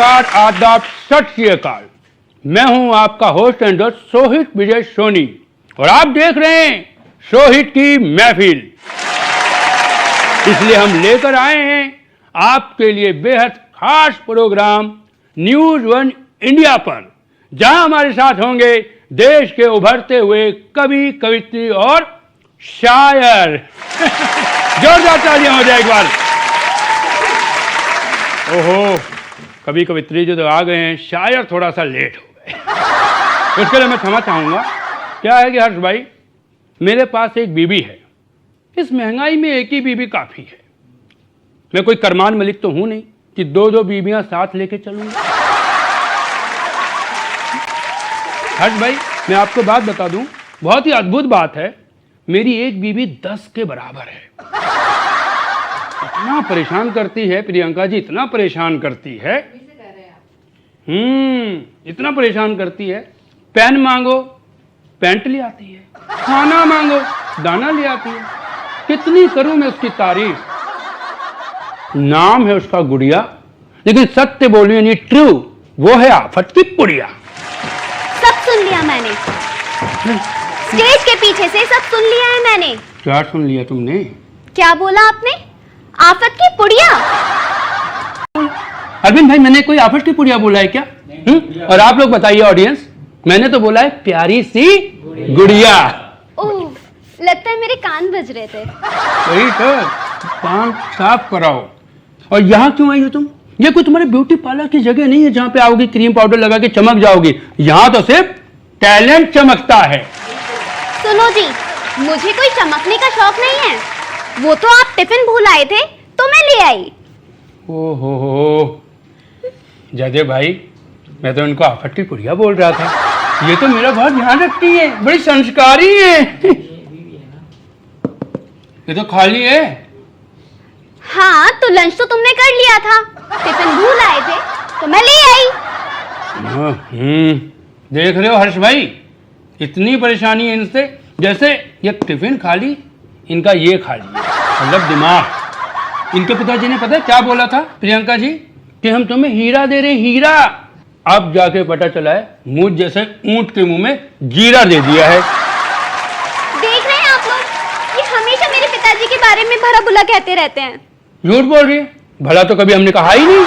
नमस्कार, आदाब, सत श्री अकाल। मैं हूं आपका होस्ट एंड दोस्त सोहित विजय सोनी और आप देख रहे हैं सोहित की महफिल। इसलिए हम लेकर आए हैं आपके लिए बेहद खास प्रोग्राम न्यूज वन इंडिया पर, जहां हमारे साथ होंगे देश के उभरते हुए कवि, कवित्री और शायर। जोरदार तालियां हो जाए एक बार। ओहो, कवि कवित्री जो तो आ गए हैं, शायर थोड़ा सा लेट हो गए। उसके लिए मैं क्षमा चाहूँगा। क्या है कि हर्ष भाई, मेरे पास एक बीबी है। इस महंगाई में एक ही बीबी काफ़ी है। मैं कोई करमान मलिक तो हूँ नहीं कि दो दो बीबियाँ साथ लेके चलूँगा। हर्ष भाई, मैं आपको बात बता दूँ, बहुत ही अद्भुत बात है। मेरी एक बीबी 10 के बराबर है। इतना परेशान करती है प्रियंका जी, इतना परेशान करती है। इतना परेशान करती है। पेन मांगो पेंट ले आती है, खाना मांगो दाना ले आती है। कितनी करूं मैं उसकी तारीफ। नाम है उसका गुड़िया, लेकिन सत्य बोलिए यानी ट्रू, वो है आफत की पुड़िया। सब सुन लिया मैंने, स्टेज के पीछे से सब सुन लिया है मैंने। क्या सुन लिया तुमने? क्या बोला आपने? आफत की पुड़िया? अरविंद भाई, मैंने कोई आफत की पुड़िया बोला है क्या? और आप लोग बताइए ऑडियंस, मैंने तो बोला है प्यारी सी गुड़िया। ओह, लगता है मेरे कान बज रहे थे। वही तो, कान साफ कराओ। और यहाँ क्यों आई हो तुम? ये कोई तुम्हारे ब्यूटी पार्लर की जगह नहीं है जहाँ पे आओगी क्रीम पाउडर लगा के चमक जाओगी। यहाँ तो सिर्फ टैलेंट चमकता है। सुनो जी, मुझे कोई चमकने का शौक नहीं है। वो तो आप टिफिन भूल आए थे तो मैं ले आई। ओहो जयदेव भाई, मैं तो इनको आफत की पुड़िया बोल रहा था। ये तो मेरा बहुत ध्यान रखती है, बड़ी संस्कारी है। ये तो खाली है। हाँ, तो लंच तो तुमने कर लिया था, टिफिन भूल आए थे तो मैं ले आई। देख रहे हो हर्ष भाई, इतनी परेशानी है इनसे। जैसे ये टिफिन खाली, इनका ये खाली है, मतलब दिमाग। इनके पिताजी ने पता है क्या बोला था प्रियंका जी, कि हम तुम्हें हीरा दे रहे, हीरा। अब जाके पता चला है मुझ जैसे ऊंट के मुंह में जीरा दे दिया है। देख रहे हैं आप लोग, ये हमेशा मेरे पिताजी के बारे में भला बुरा कहते रहते हैं। झूठ बोल रही है, भला तो कभी हमने कहा ही नहीं।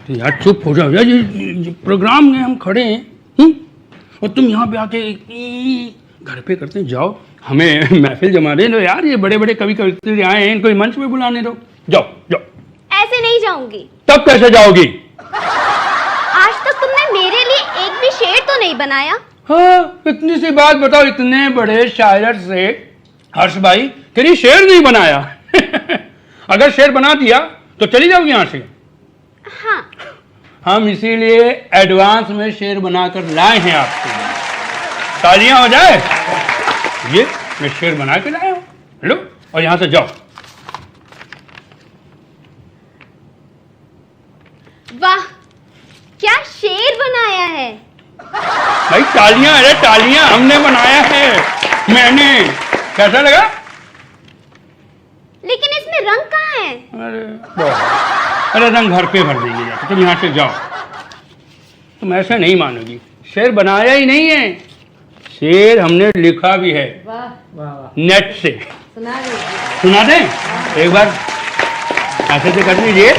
अरे यार चुप हो जाओ यार, ये प्रोग्राम में हम खड़े हैं और तुम यहाँ पे आके घर पे करते हैं। जाओ, हमें महफिल जमा दे दो यार। ये बड़े बड़े कवि कवित्री आए हैं, इनको मंच पे बुलाने दो। जाओ जाओ। ऐसे नहीं जाऊंगी। तब कैसे जाओगी? आज तक तुमने मेरे लिए एक भी शेर तो नहीं बनाया। हाँ, इतनी सी बात बताओ, इतने बड़े शायर से हर्ष भाई तेरी शेर नहीं बनाया। अगर शेर बना दिया तो चली जाओगी यहाँ से। हाँ, हम इसीलिए एडवांस में शेर बनाकर लाए हैं आपके लिए। तालियां हो जाए। ये मैं शेर बना के लाया हूं, लो और यहां से जाओ। वाह, क्या शेर बनाया है। भाई तालियां, अरे तालियां, हमने बनाया है, मैंने। कैसा लगा? लेकिन इसमें रंग कहाँ है? अरे रंग घर पे भर देंगे जाके, तुम यहाँ से जाओ। तुम ऐसे नहीं मानोगी, शेर बनाया ही नहीं है, शेर हमने लिखा भी है। वाह वाह वाह, नेट से सुना दें एक बार। ऐसे से कर लीजिए।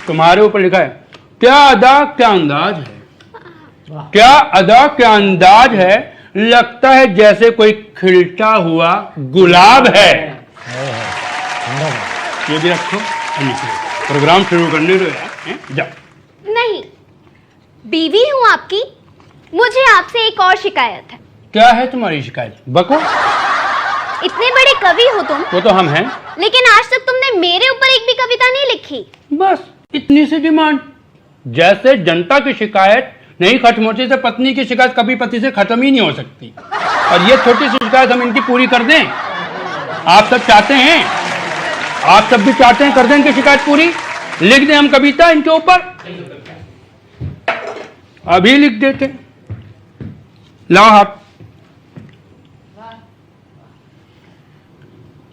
तुम्हारे ऊपर लिखा है, क्या अदा क्या अंदाज है, क्या अदा क्या अंदाज है, लगता है जैसे कोई खिलता हुआ गुलाब है। ये भी रखो, प्रोग्राम शुरू करने दो यार। जाओ। नहीं, बीवी हूँ आपकी, मुझे आपसे एक और शिकायत है। क्या है तुम्हारी शिकायत? बको। इतने बड़े कवि हो तुम, वो तो हम हैं, लेकिन आज तक तुमने मेरे ऊपर एक भी कविता नहीं लिखी। बस इतनी सी डिमांड। जैसे जनता की शिकायत नहीं खत्म होती, से पत्नी की शिकायत कभी पति से खत्म ही नहीं हो सकती। और ये छोटी सी शिकायत हम इनकी पूरी कर दें। आप सब चाहते हैं, आप सब भी चाहते हैं कर दें इनकी शिकायत पूरी। लिख दें हम कविता इनके ऊपर, अभी लिख देते। लाओ हाथ।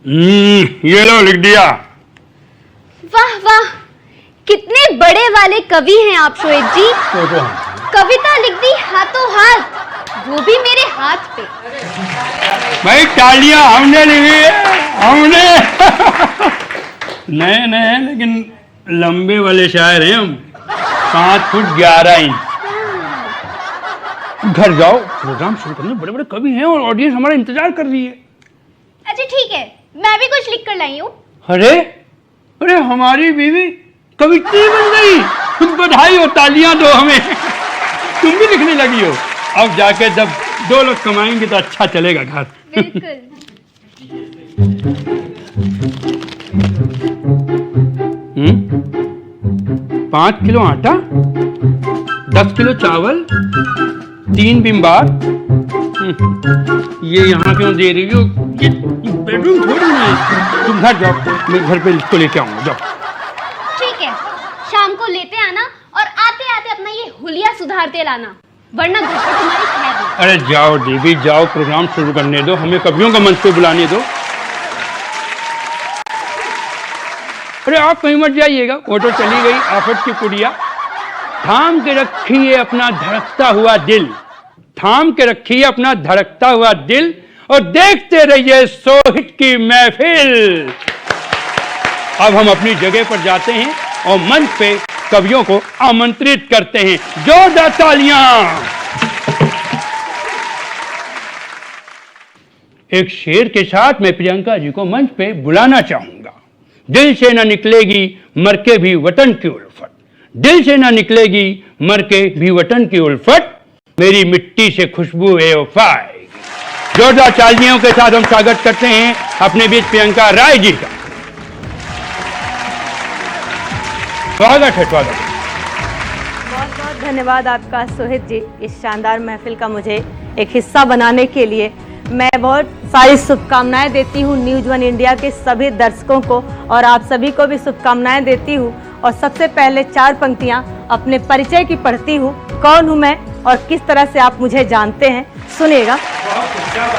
ये लो लिख दिया। वाह वाह, कितने बड़े वाले कवि हैं आप शोएब जी। कविता लिख दी हाथों हाथ, वो भी मेरे हाथ पे। भाई तालियां हमने लिखी है, हमने। नए नए लेकिन लंबे वाले शायर हैं हम, 5 फुट 11 इंच। घर जाओ, प्रोग्राम शुरू करने, बड़े बड़े कवि हैं और ऑडियंस हमारा इंतजार कर रही है। अच्छा ठीक है, मैं भी कुछ लिख कर लाई हूँ। अरे अरे हमारी बीवी कवित्री बन गई, कुछ बधाई हो, तालियां दो हमें। तुम भी लिखने लगी हो। अब जाके जब 2 लोग कमाएंगे तो अच्छा चलेगा घर। बिल्कुल। 5 किलो आटा, 10 किलो चावल, 3 बिम्बार। ये यहाँ क्यों दे रही हो? ये बेडरूम थोड़ी ना है। तुम घर जाओ, मैं घर पे इसको लेके आऊंगा। जाओ। ठीक है, शाम को लेते आना और आते आते अपना ये हुलिया सुधारते लाना, वरना घर पर तुम्हारी खैर नहीं। अरे जाओ देवी जाओ, प्रोग्राम शुरू करने दो, हमें कवियों का मंच पे बुलाने दो। अरे आप कहीं मत जाइएगा, ऑटो चली गई आफत की कुड़िया। थाम के रखिए अपना धड़कता हुआ दिल, थाम के रखिए अपना धड़कता हुआ दिल, और देखते रहिए सोहित की महफिल। अब हम अपनी जगह पर जाते हैं और मंच पे कवियों को आमंत्रित करते हैं। जोरदार तालियां। एक शेर के साथ मैं प्रियंका जी को मंच पे बुलाना चाहूंगा। दिल से न निकलेगी मर के भी वतन की उल्फत, दिल से न निकलेगी मर के भी वतन की उल्फत, मेरी मिट्टी से खुशबू है वफा आएगी। जोरदार तालियों के साथ हम स्वागत करते हैं अपने बीच प्रियंका राय जी का। स्वागत है, स्वागत है। बहुत बहुत धन्यवाद आपका सोहित जी, इस शानदार महफिल का मुझे एक हिस्सा बनाने के लिए। मैं बहुत सारी शुभकामनाएं देती हूँ न्यूज़ 1 इंडिया के सभी दर्शकों को, और आप सभी को भी शुभकामनाएं देती हूँ। और सबसे पहले 4 पंक्तियां अपने परिचय की पढ़ती हूँ। कौन हूँ मैं और किस तरह से आप मुझे जानते हैं, सुनिएगा।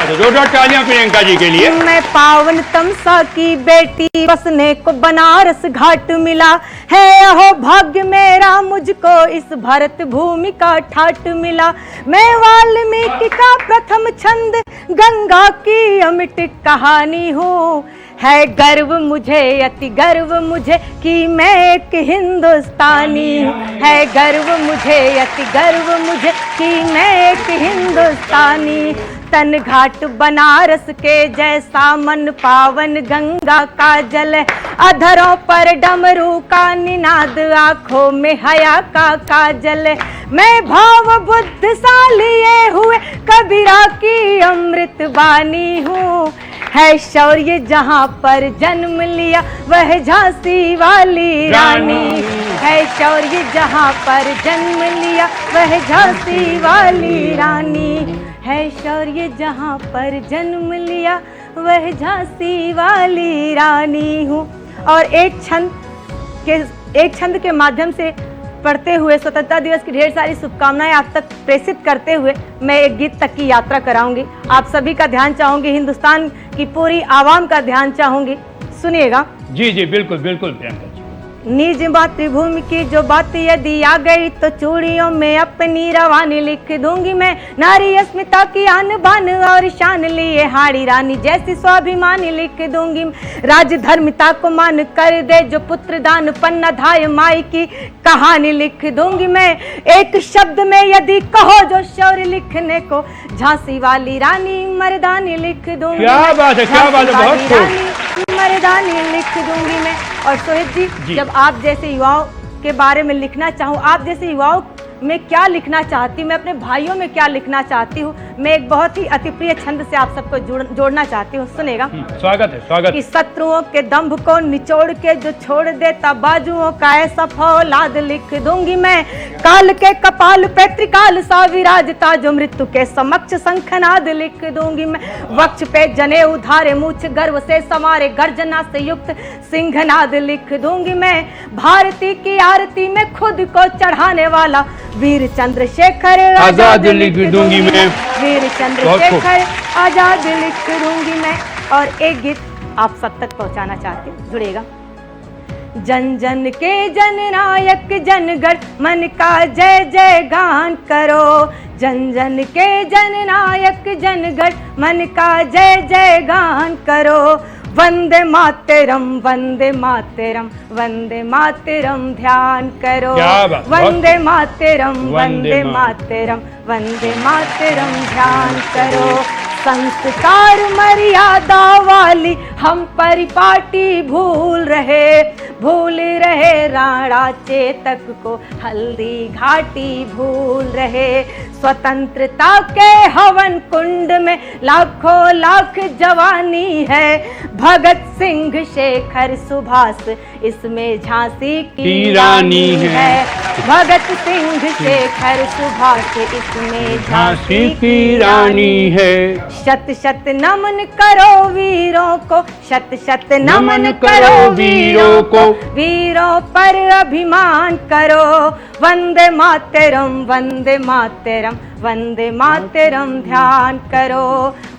जोरदार तालियां प्रियंका जी के लिए। मैं पावन तमसा की बेटी, बसने को बनारस घाट मिला है, अहो भाग्य मेरा मुझको इस भारत भूमि का ठाट मिला। मैं वाल्मीकि का प्रथम छंद, गंगा की अमिट कहानी हूँ। है गर्व मुझे, अति गर्व मुझे कि मैं एक हिंदुस्तानी हूँ। है गर्व मुझे, अति गर्व मुझे कि मैं एक हिंदुस्तानी। तन घाट बनारस के जैसा, मन पावन गंगा का जल, अधरों पर डमरू का निनाद, आंखों में हया का काजल। मैं भाव बुद्ध सा लिए हुए कबीरा की अमृत बानी हूँ। है शौर्य जहाँ पर जन्म लिया वह झांसी वाली रानी। है शौर्य जहाँ पर जन्म लिया वह झांसी वाली रानी। है शौर्य जहाँ पर जन्म लिया वह झांसी वाली रानी हूँ। और एक छंद के माध्यम से पढ़ते हुए स्वतंत्रता दिवस की ढेर सारी शुभकामनाएं आप तक प्रेषित करते हुए मैं एक गीत तक की यात्रा कराऊंगी। आप सभी का ध्यान चाहूंगी, हिंदुस्तान की पूरी आवाम का ध्यान चाहूंगी, सुनिएगा। जी जी बिल्कुल बिल्कुल प्रियंका जी। निज मातृभूमि की जो बात यदि आ गई तो चूड़ियों में अपनी रवानी लिख दूंगी मैं। नारी अस्मिता की आन बान और शान लिए हाड़ी रानी जैसी स्वाभिमानी लिख दूंगी। राजधर्मिता को मान कर दे जो पुत्र दान, पन्ना धाय माई की कहानी लिख दूंगी मैं। एक शब्द में यदि कहो जो शौर्य लिखने को, झांसी वाली रानी मर्दानी लिख दूंगी। क्या बात है, क्या बात है, बहुत खूब। मर्दानी लिख दूंगी मैं। और सोहित जी, जब आप जैसे युवाओं के बारे में लिखना चाहूँ, आप जैसे युवाओं में क्या लिखना चाहती हूँ, मैं अपने भाइयों में क्या लिखना चाहती हूँ, मैं एक बहुत ही अति प्रिय छंद से आप सबको जोड़ना चाहती हूँ, सुनेगा। स्वागत है, स्वागत। कि शत्रुओं के दंभ को निचोड़ के जो छोड़ देता बाजुओं का ऐसा फौलाद लिख दूंगी मैं। काल के कपाल पे त्रिकाल सा विराजता जो मृत्यु के समक्ष शंखनाद लिख दूंगी मैं। वक्ष पे जने उधारे मूछ गर्व से संवारे गर्जना से युक्त सिंहनाद लिख दूंगी मैं। भारती की आरती में खुद को चढ़ाने वाला वीर चंद्रशेखर आजाद लिख दूंगी मैं। वीर चंद्रशेखर आजाद लिख दूंगी मैं। और एक गीत आप सब तक पहुंचाना चाहती हूँ, जुड़ेगा। जन जन के जन नायक जनगण मन का जय जय गान करो, जन जन के जन नायक जनगण मन का जय जय गान करो। वंदे मातरम वंदे मातरम वंदे मातरम ध्यान करो, वंदे मातरम वंदे मातरम वंदे मातरम ध्यान करो। संस्कार मर्यादा वाली हम परिपाटी भूल रहे राणा चेतक को हल्दी घाटी भूल रहे। स्वतंत्रता के हवन कुंड में लाखों लाख जवानी है, भगत सिंह शेखर सुभाष इसमें झांसी की रानी है, भगत सिंह शेखर सुभाष इसमें झांसी की रानी है। शत शत नमन करो वीरों को, शत शत नमन करो वीरों को, वीरों पर अभिमान करो। वंदे मातरम वंदे मातरम वंदे मातरम ध्यान करो,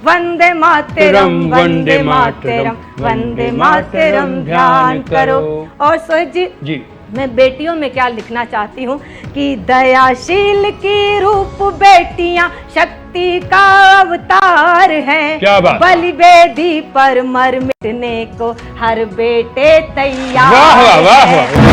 वंदे मातरम वंदे मातरम वंदे मातरम ध्यान करो। और सोहित जी मैं बेटियों में क्या लिखना चाहती हूँ कि दयाशील की रूप बेटियां शक्ति का अवतार हैं, बलि वेदी पर मर मिटने को हर बेटे तैयार। वाह वाह वाह।